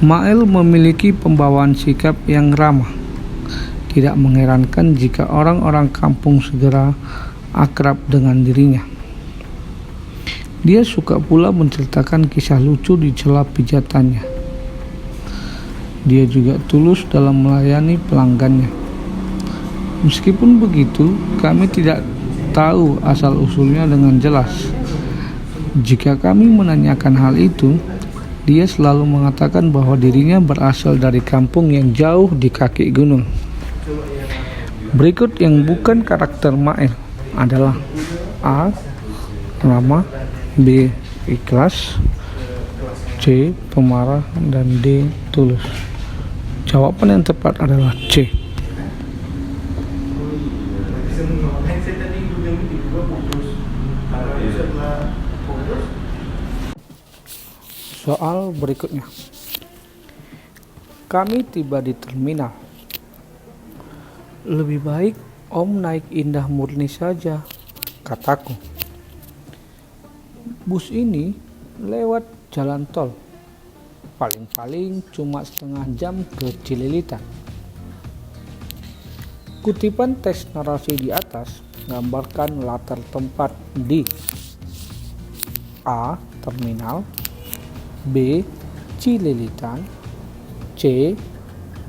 Mael memiliki pembawaan sikap yang ramah. Tidak mengherankan jika orang-orang kampung segera akrab dengan dirinya. Dia suka pula menceritakan kisah lucu di sela pijatannya. Dia juga tulus dalam melayani pelanggannya. Meskipun begitu, kami tidak tahu asal-usulnya dengan jelas. Jika kami menanyakan hal itu, dia selalu mengatakan bahwa dirinya berasal dari kampung yang jauh di kaki gunung. Berikut yang bukan karakter Mael adalah A. Ramah, B. Ikhlas, C. Pemarah, dan D. Tulus. Jawaban yang tepat adalah C. Soal berikutnya. Kami tiba di terminal. Lebih baik Om naik Indah Murni saja, kataku. Bus ini lewat jalan tol. Paling-paling cuma setengah jam ke Cililitan. Kutipan teks narasi di atas menggambarkan latar tempat di A. Terminal, B. Cililitan, C.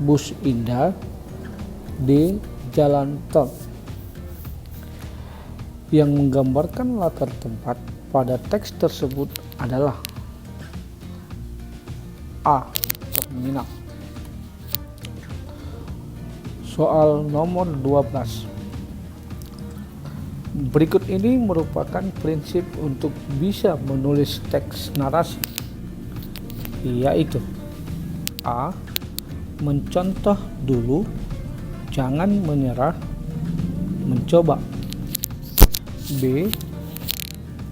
Bus Indah, D. Jalan tol. Yang menggambarkan latar tempat pada teks tersebut adalah A. Terminal. Soal nomor 12. Berikut ini merupakan prinsip untuk bisa menulis teks narasi, yaitu A. Mencontoh dulu, jangan menyerah, mencoba. B.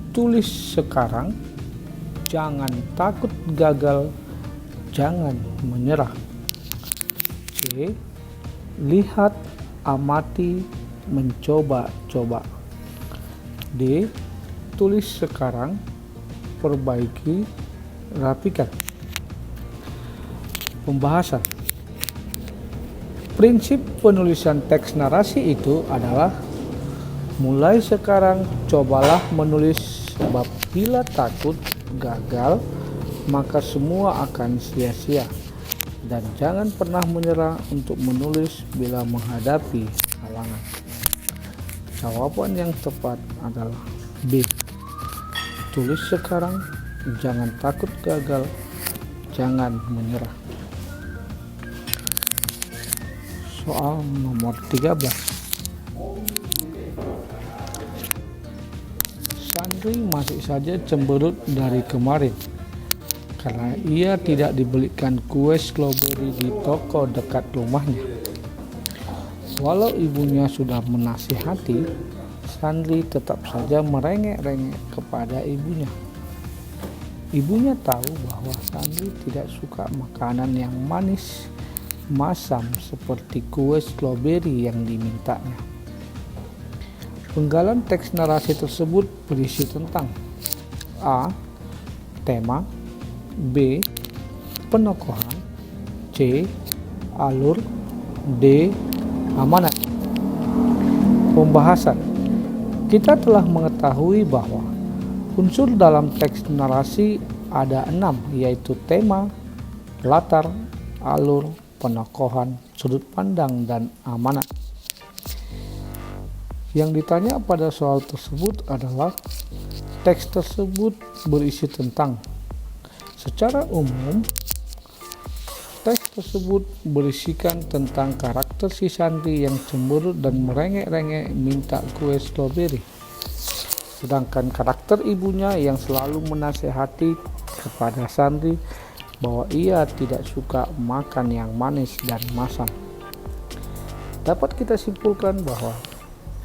Tulis sekarang, jangan takut gagal, jangan menyerah. C. Lihat, amati, mencoba-coba. D. Tulis sekarang, perbaiki, rapikan. Pembahasan. Prinsip penulisan teks narasi itu adalah mulai sekarang cobalah menulis, sebab bila takut gagal maka semua akan sia-sia, dan jangan pernah menyerah untuk menulis bila menghadapi halangan. Jawaban yang tepat adalah B. Tulis sekarang, jangan takut gagal, jangan menyerah. Soal nomor 13. Sandri masih saja cemberut dari kemarin karena ia tidak dibelikan kue stroberi di toko dekat rumahnya. Walau ibunya sudah menasihati, Sandri tetap saja merengek-rengek kepada ibunya. Ibunya tahu bahwa Sandri tidak suka makanan yang manis, masam seperti kue stroberi yang dimintanya. Penggalan teks narasi tersebut berisi tentang A. Tema, B. Penokohan, C. Alur, D. Amanat. Pembahasan. Kita telah mengetahui bahwa unsur dalam teks narasi ada 6, yaitu tema, latar, alur, penokohan, sudut pandang, dan amanat. Yang ditanya pada soal tersebut adalah teks tersebut berisi tentang. Secara umum, teks tersebut berisikan tentang karakter si Sandri yang cemberut dan merengek-rengek minta kue stroberi. Sedangkan karakter ibunya yang selalu menasehati kepada Sandri bahwa ia tidak suka makan yang manis dan masam. Dapat kita simpulkan bahwa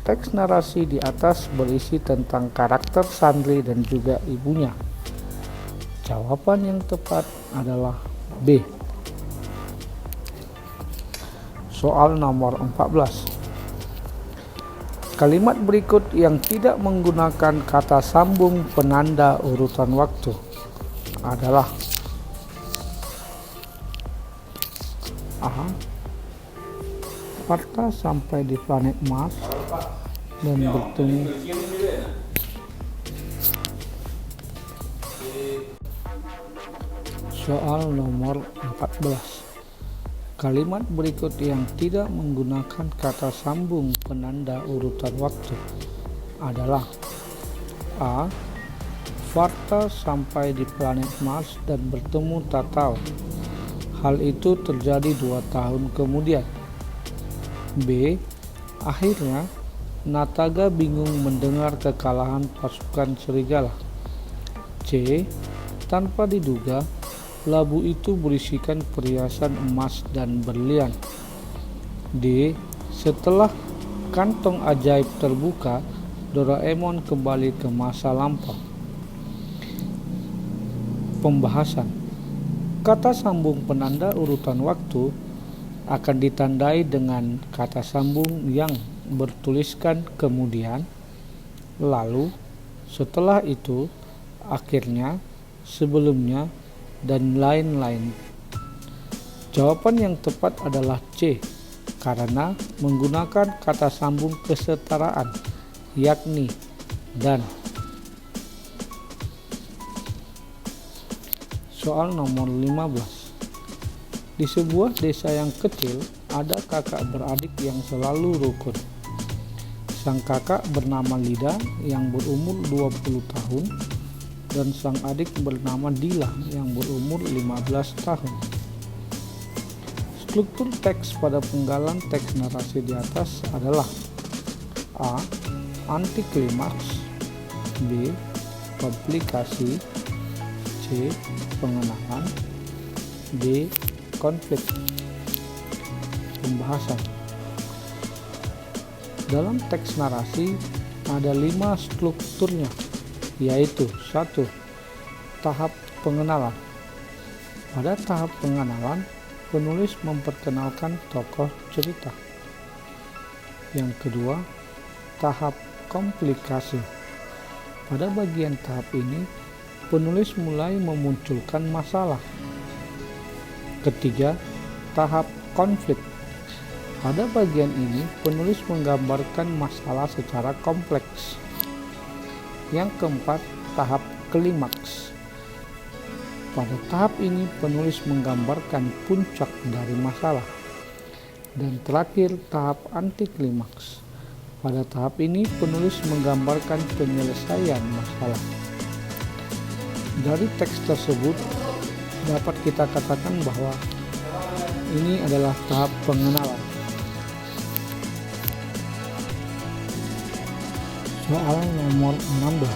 teks narasi di atas berisi tentang karakter Sandri dan juga ibunya. Jawaban yang tepat adalah B. Soal nomor 14. Kalimat berikut yang tidak menggunakan kata sambung penanda urutan waktu adalah A. Varta sampai di planet Mars dan bertemu Soal nomor 14. Kalimat berikut yang tidak menggunakan kata sambung penanda urutan waktu adalah A. Varta sampai di planet Mars dan bertemu Tatao. Hal itu terjadi 2 tahun kemudian. B. Akhirnya, Nataga bingung mendengar kekalahan pasukan serigala. C. Tanpa diduga, labu itu berisikan perhiasan emas dan berlian. D. Setelah kantong ajaib terbuka, Doraemon kembali ke masa lampau. Pembahasan. Kata sambung penanda urutan waktu akan ditandai dengan kata sambung yang bertuliskan kemudian, lalu, setelah itu, akhirnya, sebelumnya, dan lain-lain. Jawaban yang tepat adalah C, karena menggunakan kata sambung kesetaraan, yakni dan. Soal nomor 15. Di sebuah desa yang kecil, ada kakak beradik yang selalu rukun. Sang kakak bernama Lida yang berumur 20 tahun dan sang adik bernama Dila yang berumur 15 tahun. Struktur teks pada penggalan teks narasi di atas adalah A. Antiklimaks, B. Komplikasi, C. Pengenalan, D. Konflik. Pembahasan. Dalam teks narasi ada 5 strukturnya, yaitu 1. Tahap pengenalan. Pada tahap pengenalan, penulis memperkenalkan tokoh cerita. Yang kedua, tahap komplikasi. Pada bagian tahap ini, penulis mulai memunculkan masalah. Ketiga, tahap konflik. Pada bagian ini, penulis menggambarkan masalah secara kompleks. Yang keempat, tahap klimaks. Pada tahap ini, penulis menggambarkan puncak dari masalah. Dan terakhir, tahap antiklimaks. Pada tahap ini, penulis menggambarkan penyelesaian masalah. Dari teks tersebut, dapat kita katakan bahwa ini adalah tahap pengenalan. Soal nomor 16.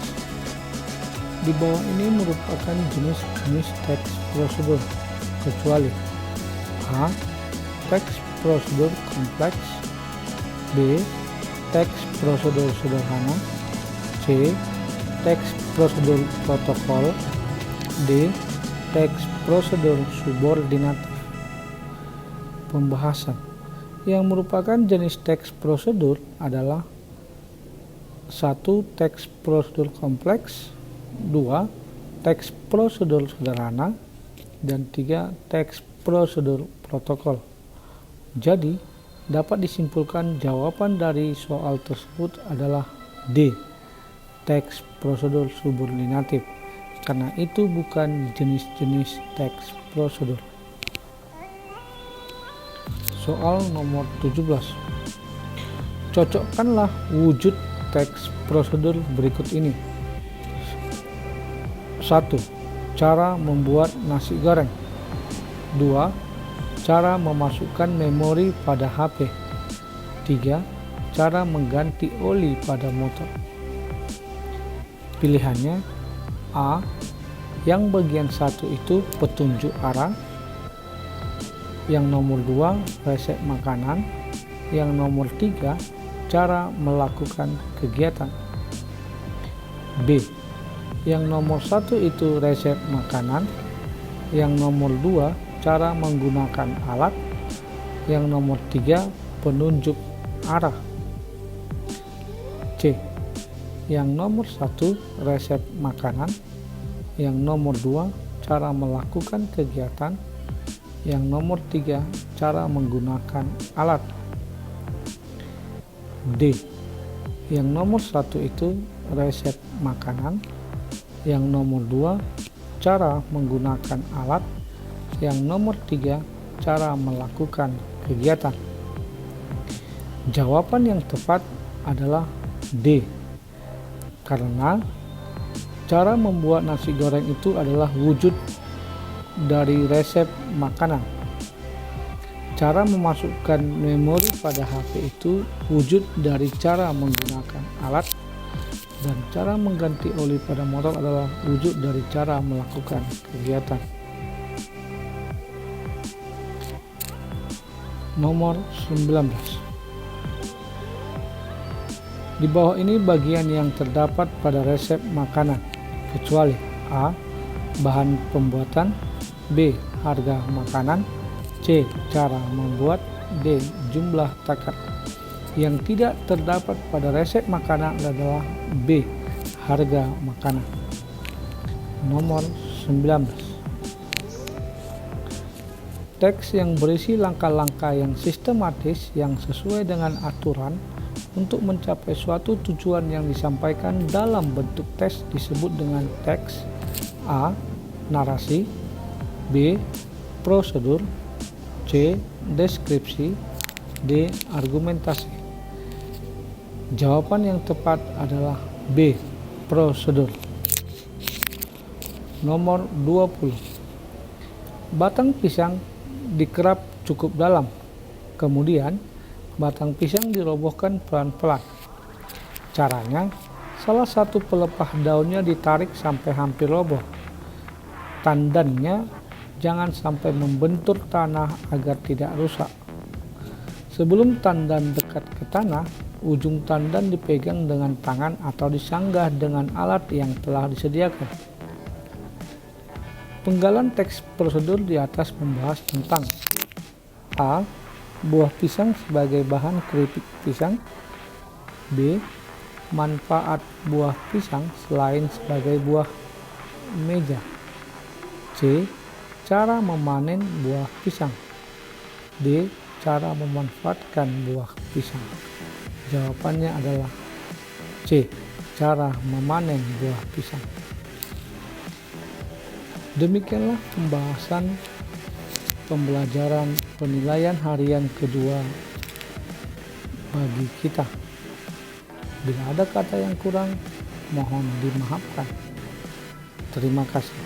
Di bawah ini merupakan jenis-jenis teks prosedur, kecuali A. Teks prosedur kompleks, B. Teks prosedur sederhana, C. Teks prosedur protokol, D. Teks prosedur subordinatif. Pembahasan. Yang merupakan jenis teks prosedur adalah 1. Teks prosedur kompleks, 2. Teks prosedur sederhana, dan 3. Teks prosedur protokol. Jadi, dapat disimpulkan jawaban dari soal tersebut adalah D. Teks prosedur subordinatif, karena itu bukan jenis-jenis teks prosedur. Soal nomor 17. Cocokkanlah wujud teks prosedur berikut ini. 1. Cara membuat nasi goreng. 2. Cara memasukkan memori pada HP. 3. Cara mengganti oli pada motor. Pilihannya A. Yang bagian 1 itu petunjuk arah. Yang nomor 2 resep makanan. Yang nomor 3 cara melakukan kegiatan. B. Yang nomor 1 itu resep makanan. Yang nomor 2 cara menggunakan alat. Yang nomor 3 penunjuk arah. C. Yang nomor 1 resep makanan. Yang nomor 2 cara melakukan kegiatan. Yang nomor 3, cara menggunakan alat. D. Yang nomor 1 itu resep makanan. Yang nomor 2, cara menggunakan alat. Yang nomor 3, cara melakukan kegiatan. Jawaban yang tepat adalah D, karena cara membuat nasi goreng itu adalah wujud dari resep makanan. Cara memasukkan memori pada HP itu wujud dari cara menggunakan alat, dan cara mengganti oli pada motor adalah wujud dari cara melakukan kegiatan. Nomor 19. Di bawah ini bagian yang terdapat pada resep makanan, kecuali A. Bahan pembuatan, B. Harga makanan, C. Cara membuat, D. Jumlah takar. Yang tidak terdapat pada resep makanan adalah B. Harga makanan. Nomor 19. Teks yang berisi langkah-langkah yang sistematis yang sesuai dengan aturan untuk mencapai suatu tujuan yang disampaikan dalam bentuk teks disebut dengan teks. A. Narasi, B. Prosedur, C. Deskripsi, D. Argumentasi. Jawaban yang tepat adalah B. Prosedur. Nomor 20. Batang pisang dikerap cukup dalam, kemudian batang pisang dirobohkan pelan-pelan. Caranya, salah satu pelepah daunnya ditarik sampai hampir roboh. Tandannya jangan sampai membentur tanah agar tidak rusak. Sebelum tandan dekat ke tanah, ujung tandan dipegang dengan tangan atau disanggah dengan alat yang telah disediakan. Penggalan teks prosedur di atas membahas tentang A. Buah pisang sebagai bahan keripik pisang, B. Manfaat buah pisang selain sebagai buah meja, C. Cara memanen buah pisang, D. Cara memanfaatkan buah pisang. Jawabannya adalah C. Cara memanen buah pisang. Demikianlah pembahasan pembelajaran penilaian harian kedua bagi kita. Bila ada kata yang kurang, mohon dimaafkan. Terima kasih.